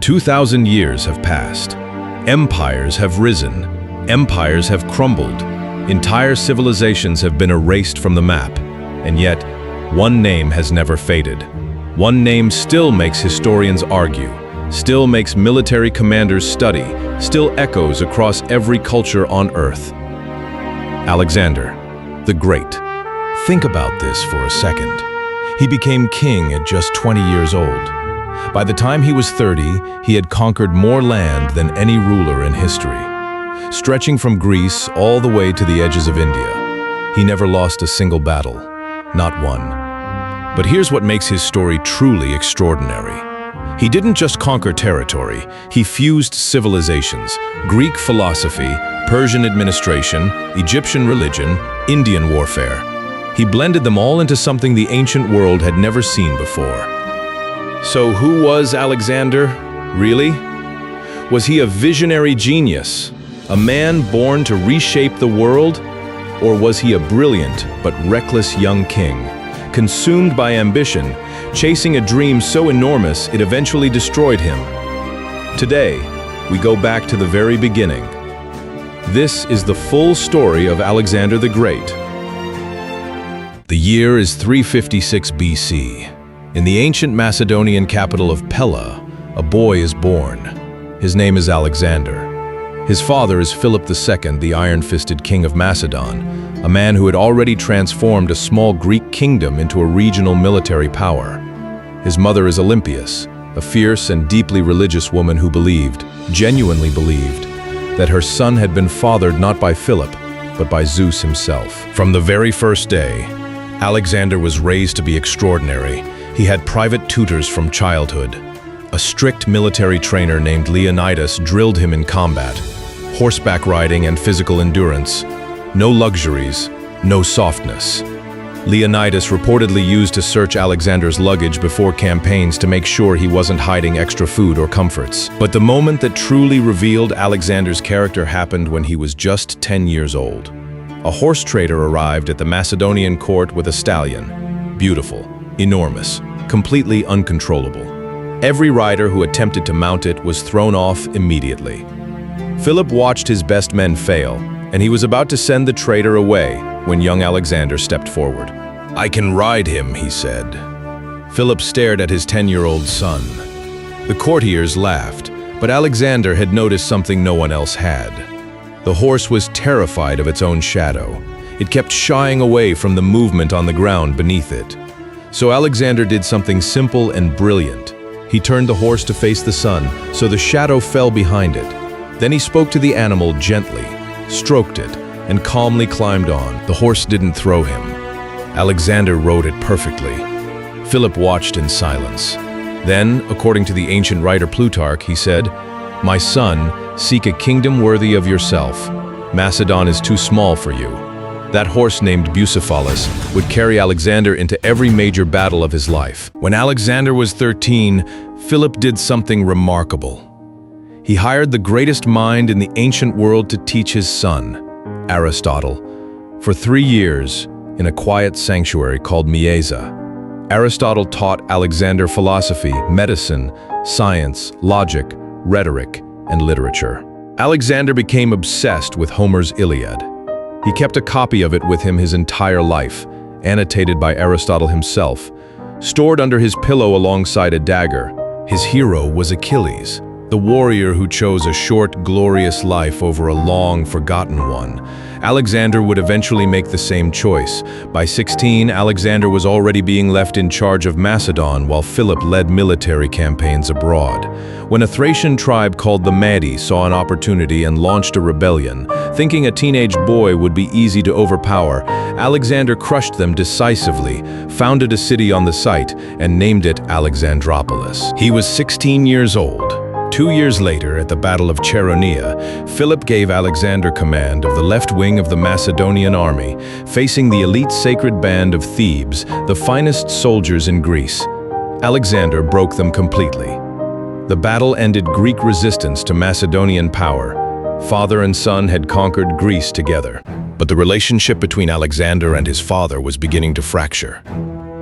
2,000 years have passed. Empires have risen. Empires have crumbled. Entire civilizations have been erased from the map. And yet, one name has never faded. One name still makes historians argue, still makes military commanders study, still echoes across every culture on Earth. Alexander, the Great. Think about this for a second. He became king at just 20 years old. By the time he was 30, he had conquered more land than any ruler in history. Stretching from Greece all the way to the edges of India, he never lost a single battle, not one. But here's what makes his story truly extraordinary. He didn't just conquer territory, he fused civilizations, Greek philosophy, Persian administration, Egyptian religion, Indian warfare. He blended them all into something the ancient world had never seen before. So who was Alexander, really? Was he a visionary genius, a man born to reshape the world? Or was he a brilliant but reckless young king, consumed by ambition, chasing a dream so enormous it eventually destroyed him? Today, we go back to the very beginning. This is the full story of Alexander the Great. The year is 356 BC. In the ancient Macedonian capital of Pella, a boy is born. His name is Alexander. His father is Philip II, the iron-fisted king of Macedon, a man who had already transformed a small Greek kingdom into a regional military power. His mother is Olympias, a fierce and deeply religious woman who genuinely believed, that her son had been fathered not by Philip, but by Zeus himself. From the very first day, Alexander was raised to be extraordinary. He had private tutors from childhood. A strict military trainer named Leonidas drilled him in combat, horseback riding and physical endurance. No luxuries, no softness. Leonidas reportedly used to search Alexander's luggage before campaigns to make sure he wasn't hiding extra food or comforts. But the moment that truly revealed Alexander's character happened when he was just 10 years old. A horse trader arrived at the Macedonian court with a stallion. Beautiful, enormous, completely uncontrollable. Every rider who attempted to mount it was thrown off immediately. Philip watched his best men fail, and he was about to send the trader away when young Alexander stepped forward. "I can ride him," he said. Philip stared at his 10-year-old son. The courtiers laughed, but Alexander had noticed something no one else had. The horse was terrified of its own shadow. It kept shying away from the movement on the ground beneath it. So Alexander did something simple and brilliant. He turned the horse to face the sun, so the shadow fell behind it. Then he spoke to the animal gently, stroked it, and calmly climbed on. The horse didn't throw him. Alexander rode it perfectly. Philip watched in silence. Then, according to the ancient writer Plutarch, he said, "My son, seek a kingdom worthy of yourself. Macedon is too small for you." That horse named Persepolis would carry Alexander into every major battle of his life. When Alexander was 13, Philip did something remarkable. He hired the greatest mind in the ancient world to teach his son, Aristotle, for 3 years in a quiet sanctuary called Mieza. Aristotle taught Alexander philosophy, medicine, science, logic, rhetoric, and literature. Alexander became obsessed with Homer's Iliad. He kept a copy of it with him his entire life, annotated by Aristotle himself, stored under his pillow alongside a dagger. His hero was Achilles, the warrior who chose a short, glorious life over a long, forgotten one. Alexander would eventually make the same choice. By 16, Alexander was already being left in charge of Macedon while Philip led military campaigns abroad. When a Thracian tribe called the Madi saw an opportunity and launched a rebellion, thinking a teenage boy would be easy to overpower, Alexander crushed them decisively, founded a city on the site, and named it Alexandropolis. He was 16 years old. 2 years later, at the Battle of Chaeronea, Philip gave Alexander command of the left wing of the Macedonian army, facing the elite sacred band of Thebes, the finest soldiers in Greece. Alexander broke them completely. The battle ended Greek resistance to Macedonian power. Father and son had conquered Greece together. But the relationship between Alexander and his father was beginning to fracture.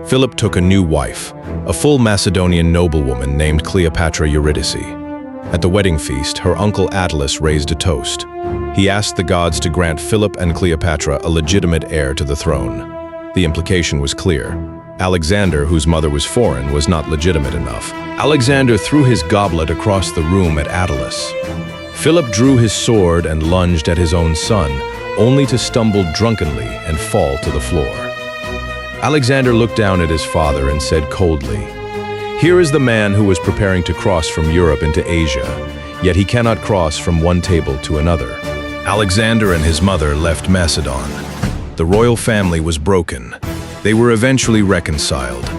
Philip took a new wife, a full Macedonian noblewoman named Cleopatra Eurydice. At the wedding feast, her uncle Attalus raised a toast. He asked the gods to grant Philip and Cleopatra a legitimate heir to the throne. The implication was clear. Alexander, whose mother was foreign, was not legitimate enough. Alexander threw his goblet across the room at Attalus. Philip drew his sword and lunged at his own son, only to stumble drunkenly and fall to the floor. Alexander looked down at his father and said coldly, "Here is the man who was preparing to cross from Europe into Asia, yet he cannot cross from one table to another." Alexander and his mother left Macedon. The royal family was broken. They were eventually reconciled,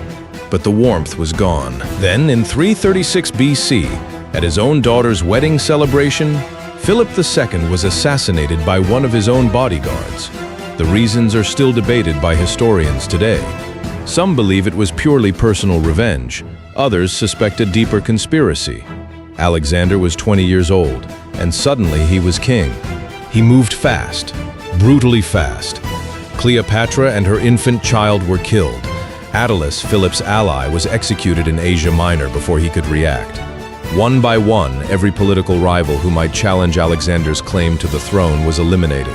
but the warmth was gone. Then, in 336 BC, at his own daughter's wedding celebration, Philip II was assassinated by one of his own bodyguards. The reasons are still debated by historians today. Some believe it was purely personal revenge. Others suspect a deeper conspiracy. Alexander was 20 years old, and suddenly he was king. He moved fast, brutally fast. Cleopatra and her infant child were killed. Attalus, Philip's ally, was executed in Asia Minor before he could react. One by one, every political rival who might challenge Alexander's claim to the throne was eliminated.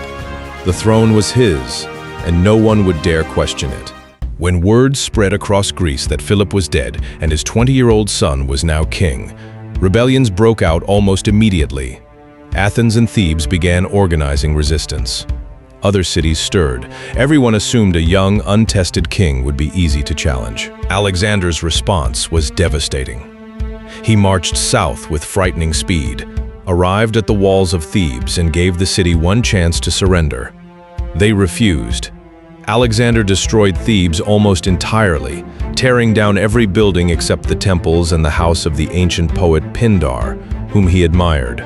The throne was his, and no one would dare question it. When word spread across Greece that Philip was dead and his 20-year-old son was now king, rebellions broke out almost immediately. Athens and Thebes began organizing resistance. Other cities stirred. Everyone assumed a young, untested king would be easy to challenge. Alexander's response was devastating. He marched south with frightening speed, arrived at the walls of Thebes, and gave the city one chance to surrender. They refused. Alexander destroyed Thebes almost entirely, tearing down every building except the temples and the house of the ancient poet Pindar, whom he admired.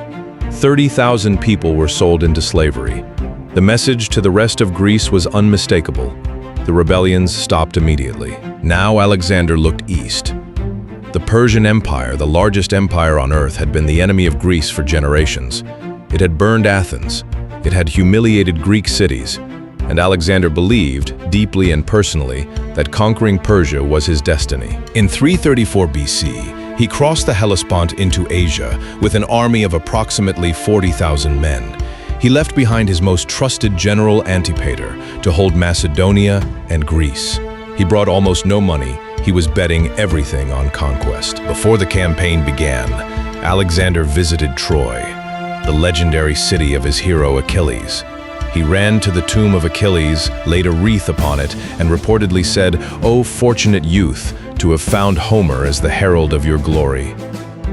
30,000 people were sold into slavery. The message to the rest of Greece was unmistakable. The rebellions stopped immediately. Now Alexander looked east. The Persian Empire, the largest empire on earth, had been the enemy of Greece for generations. It had burned Athens. It had humiliated Greek cities. And Alexander believed, deeply and personally, that conquering Persia was his destiny. In 334 BC, he crossed the Hellespont into Asia with an army of approximately 40,000 men. He left behind his most trusted general Antipater to hold Macedonia and Greece. He brought almost no money. He was betting everything on conquest. Before the campaign began, Alexander visited Troy, the legendary city of his hero Achilles. He ran to the tomb of Achilles, laid a wreath upon it, and reportedly said, "O fortunate youth, to have found Homer as the herald of your glory."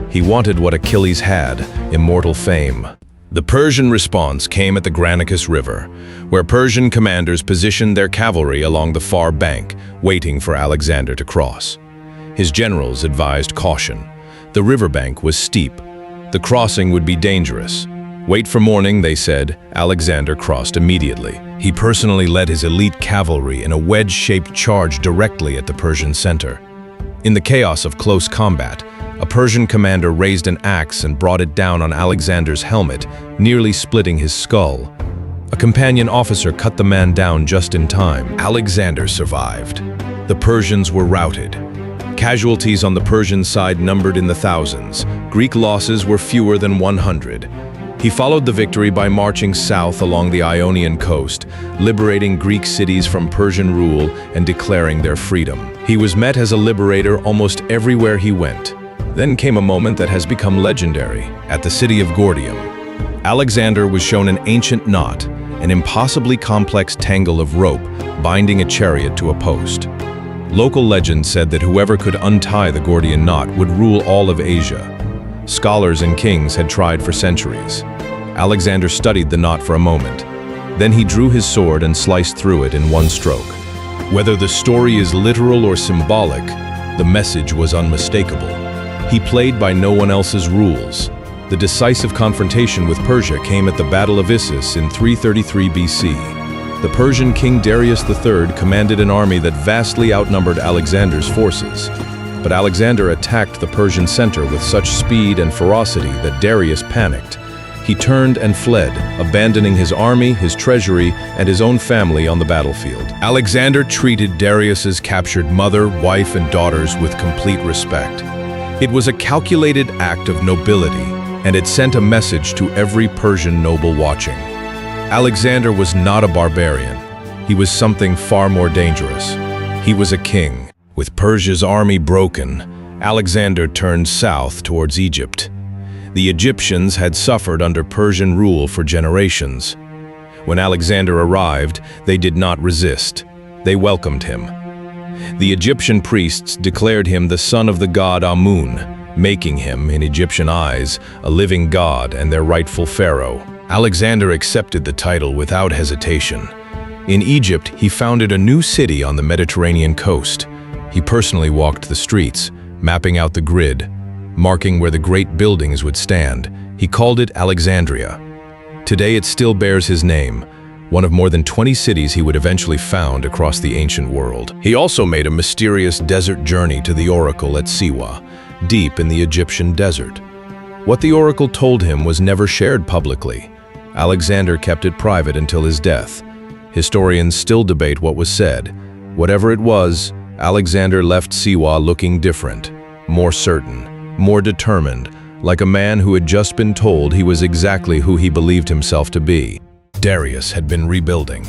He wanted what Achilles had, immortal fame. The Persian response came at the Granicus River, where Persian commanders positioned their cavalry along the far bank, waiting for Alexander to cross. His generals advised caution. The riverbank was steep. The crossing would be dangerous. Wait for morning, they said. Alexander crossed immediately. He personally led his elite cavalry in a wedge-shaped charge directly at the Persian center. In the chaos of close combat, a Persian commander raised an axe and brought it down on Alexander's helmet, nearly splitting his skull. A companion officer cut the man down just in time. Alexander survived. The Persians were routed. Casualties on the Persian side numbered in the thousands. Greek losses were fewer than 100. He followed the victory by marching south along the Ionian coast, liberating Greek cities from Persian rule and declaring their freedom. He was met as a liberator almost everywhere he went. Then came a moment that has become legendary. At the city of Gordium, Alexander was shown an ancient knot, an impossibly complex tangle of rope binding a chariot to a post. Local legend said that whoever could untie the Gordian knot would rule all of Asia. Scholars and kings had tried for centuries. Alexander studied the knot for a moment. Then he drew his sword and sliced through it in one stroke. Whether the story is literal or symbolic, the message was unmistakable. He played by no one else's rules. The decisive confrontation with Persia came at the Battle of Issus in 333 BC. The Persian king Darius III commanded an army that vastly outnumbered Alexander's forces. But Alexander attacked the Persian center with such speed and ferocity that Darius panicked. He turned and fled, abandoning his army, his treasury, and his own family on the battlefield. Alexander treated Darius's captured mother, wife, and daughters with complete respect. It was a calculated act of nobility, and it sent a message to every Persian noble watching. Alexander was not a barbarian. He was something far more dangerous. He was a king. With Persia's army broken, Alexander turned south towards Egypt. The Egyptians had suffered under Persian rule for generations. When Alexander arrived, they did not resist. They welcomed him. The Egyptian priests declared him the son of the god Amun, making him, in Egyptian eyes, a living god and their rightful pharaoh. Alexander accepted the title without hesitation. In Egypt, he founded a new city on the Mediterranean coast. He personally walked the streets, mapping out the grid, marking where the great buildings would stand. He called it Alexandria. Today it still bears his name, one of more than 20 cities he would eventually found across the ancient world. He also made a mysterious desert journey to the oracle at Siwa, deep in the Egyptian desert. What the oracle told him was never shared publicly. Alexander kept it private until his death. Historians still debate what was said. Whatever it was, Alexander left Siwa looking different, more certain, more determined, like a man who had just been told he was exactly who he believed himself to be. Darius had been rebuilding.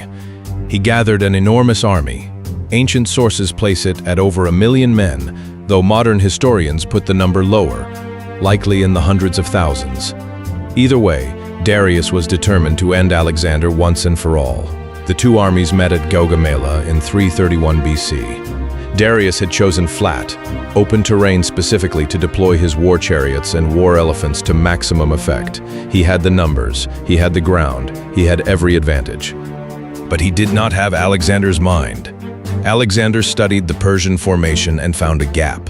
He gathered an enormous army. Ancient sources place it at over 1 million men, though modern historians put the number lower, likely in the hundreds of thousands. Either way, Darius was determined to end Alexander once and for all. The two armies met at Gaugamela in 331 BC. Darius had chosen flat, open terrain specifically to deploy his war chariots and war elephants to maximum effect. He had the numbers, he had the ground, he had every advantage. But he did not have Alexander's mind. Alexander studied the Persian formation and found a gap,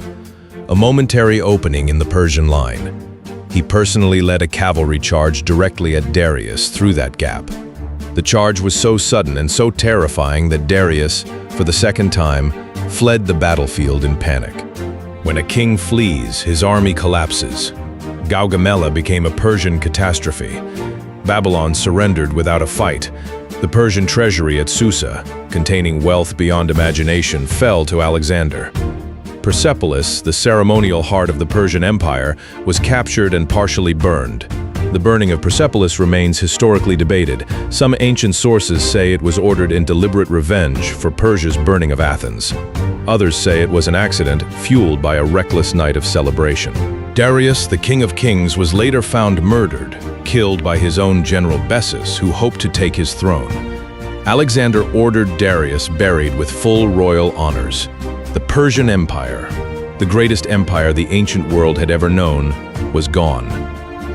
a momentary opening in the Persian line. He personally led a cavalry charge directly at Darius through that gap. The charge was so sudden and so terrifying that Darius, for the second time, fled the battlefield in panic. When a king flees, his army collapses. Gaugamela became a Persian catastrophe. Babylon surrendered without a fight. The Persian treasury at Susa, containing wealth beyond imagination, fell to Alexander. Persepolis, the ceremonial heart of the Persian Empire, was captured and partially burned. The burning of Persepolis remains historically debated. Some ancient sources say it was ordered in deliberate revenge for Persia's burning of Athens. Others say it was an accident fueled by a reckless night of celebration. Darius, the king of kings, was later found murdered, killed by his own general Bessus, who hoped to take his throne. Alexander ordered Darius buried with full royal honors. The Persian Empire, the greatest empire the ancient world had ever known, was gone.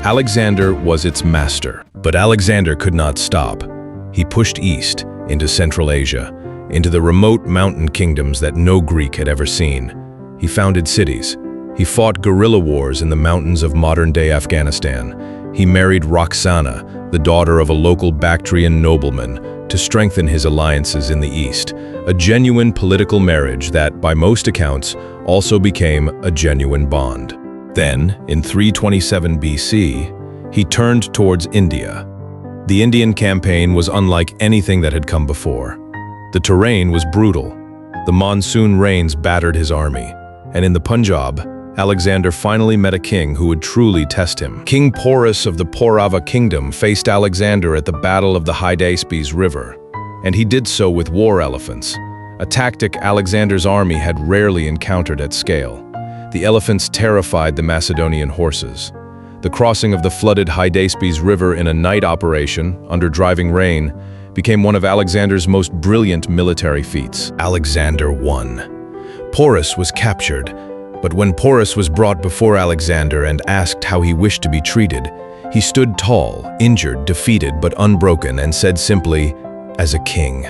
Alexander was its master, but Alexander could not stop. He pushed east into Central Asia, into the remote mountain kingdoms that no Greek had ever seen. He founded cities. He fought guerrilla wars in the mountains of modern-day Afghanistan. He married Roxana, the daughter of a local Bactrian nobleman, to strengthen his alliances in the east, a genuine political marriage that, by most accounts, also became a genuine bond. Then, in 327 BC, he turned towards India. The Indian campaign was unlike anything that had come before. The terrain was brutal. The monsoon rains battered his army, and in the Punjab, Alexander finally met a king who would truly test him. King Porus of the Paurava kingdom faced Alexander at the Battle of the Hydaspes River, and he did so with war elephants, a tactic Alexander's army had rarely encountered at scale. The elephants terrified the Macedonian horses. The crossing of the flooded Hydaspes River in a night operation, under driving rain, became one of Alexander's most brilliant military feats. Alexander won. Porus was captured, but when Porus was brought before Alexander and asked how he wished to be treated, he stood tall, injured, defeated, but unbroken, and said simply, "As a king."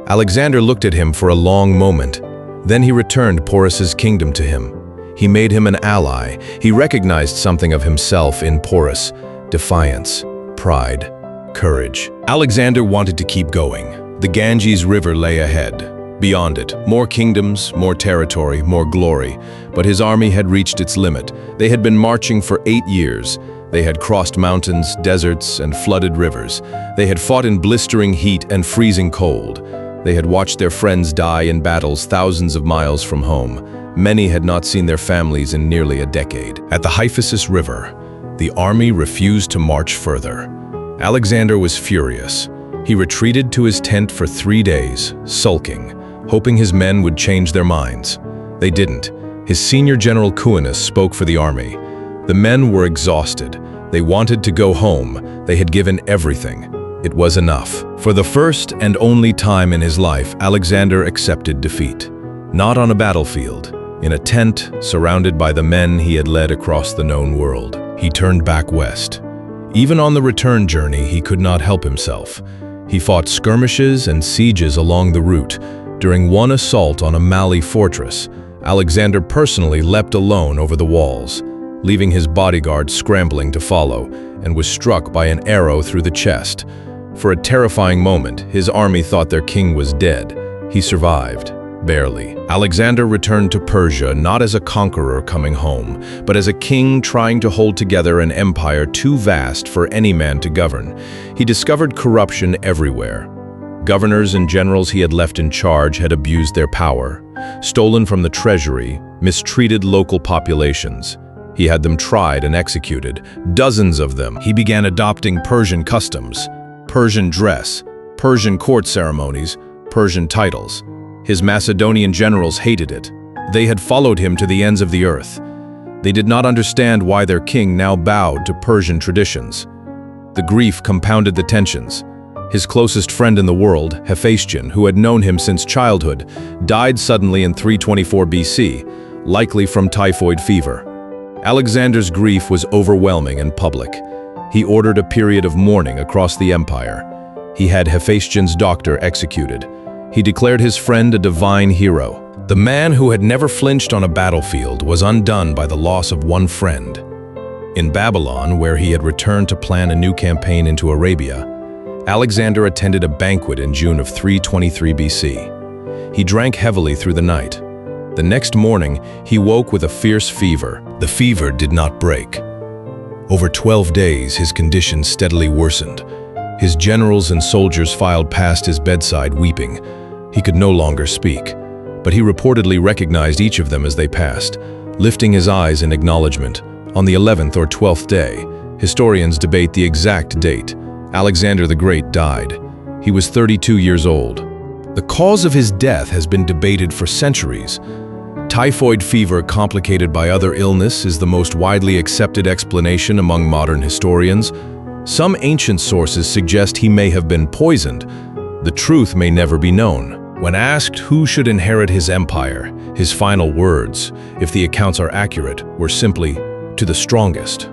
Alexander looked at him for a long moment. Then he returned Porus's kingdom to him. He made him an ally. He recognized something of himself in Porus: defiance, pride, courage. Alexander wanted to keep going. The Ganges River lay ahead. Beyond it, more kingdoms, more territory, more glory. But his army had reached its limit. They had been marching for 8 years. They had crossed mountains, deserts, and flooded rivers. They had fought in blistering heat and freezing cold. They had watched their friends die in battles thousands of miles from home. Many had not seen their families in nearly a decade. At the Hyphasis River, the army refused to march further. Alexander was furious. He retreated to his tent for 3 days, sulking, hoping his men would change their minds. They didn't. His senior general Cuanus spoke for the army. The men were exhausted. They wanted to go home. They had given everything. It was enough. For the first and only time in his life, Alexander accepted defeat. Not on a battlefield, in a tent surrounded by the men he had led across the known world. He turned back west. Even on the return journey, he could not help himself. He fought skirmishes and sieges along the route. During one assault on a Mali fortress, Alexander personally leapt alone over the walls, leaving his bodyguard scrambling to follow, and was struck by an arrow through the chest. For a terrifying moment, his army thought their king was dead. He survived, barely. Alexander returned to Persia not as a conqueror coming home, but as a king trying to hold together an empire too vast for any man to govern. He discovered corruption everywhere. Governors and generals he had left in charge had abused their power, stolen from the treasury, mistreated local populations. He had them tried and executed, dozens of them. He began adopting Persian customs, Persian dress, Persian court ceremonies, Persian titles. His Macedonian generals hated it. They had followed him to the ends of the earth. They did not understand why their king now bowed to Persian traditions. The grief compounded the tensions. His closest friend in the world, Hephaestion, who had known him since childhood, died suddenly in 324 BC, likely from typhoid fever. Alexander's grief was overwhelming and public. He ordered a period of mourning across the empire. He had Hephaestion's doctor executed. He declared his friend a divine hero. The man who had never flinched on a battlefield was undone by the loss of one friend. In Babylon, where he had returned to plan a new campaign into Arabia, Alexander attended a banquet in June of 323 BC. He drank heavily through the night. The next morning, he woke with a fierce fever. The fever did not break. Over 12 days, his condition steadily worsened. His generals and soldiers filed past his bedside weeping. He could no longer speak, but he reportedly recognized each of them as they passed, lifting his eyes in acknowledgement. On the 11th or 12th day, historians debate the exact date, Alexander the Great died. He was 32 years old. The cause of his death has been debated for centuries. Typhoid fever complicated by other illness is the most widely accepted explanation among modern historians. Some ancient sources suggest he may have been poisoned. The truth may never be known. When asked who should inherit his empire, his final words, if the accounts are accurate, were simply, "to the strongest."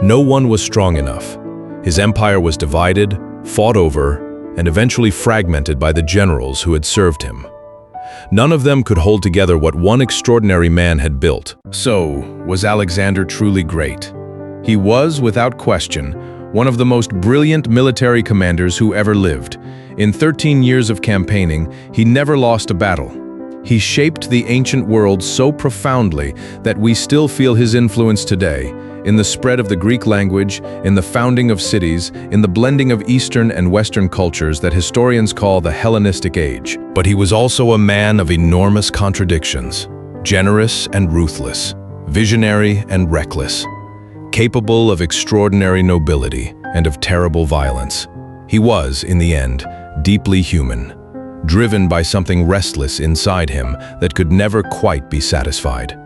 No one was strong enough. His empire was divided, fought over, and eventually fragmented by the generals who had served him. None of them could hold together what one extraordinary man had built. So, was Alexander truly great? He was, without question, one of the most brilliant military commanders who ever lived. In 13 years of campaigning, he never lost a battle. He shaped the ancient world so profoundly that we still feel his influence today, in the spread of the Greek language, in the founding of cities, in the blending of Eastern and Western cultures that historians call the Hellenistic Age. But he was also a man of enormous contradictions, generous and ruthless, visionary and reckless, capable of extraordinary nobility and of terrible violence. He was, in the end, deeply human, driven by something restless inside him that could never quite be satisfied.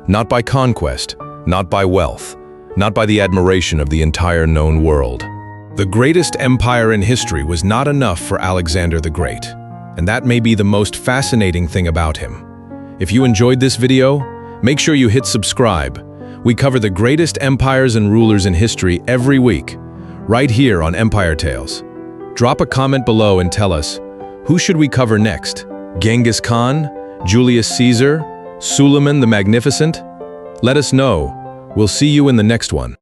Not by conquest, not by wealth, not by the admiration of the entire known world. The greatest empire in history was not enough for Alexander the Great, and that may be the most fascinating thing about him. If you enjoyed this video, make sure you hit subscribe. We cover the greatest empires and rulers in history every week, right here on Empire Tales. Drop a comment below and tell us, who should we cover next? Genghis Khan? Julius Caesar? Suleiman the Magnificent? Let us know. We'll see you in the next one.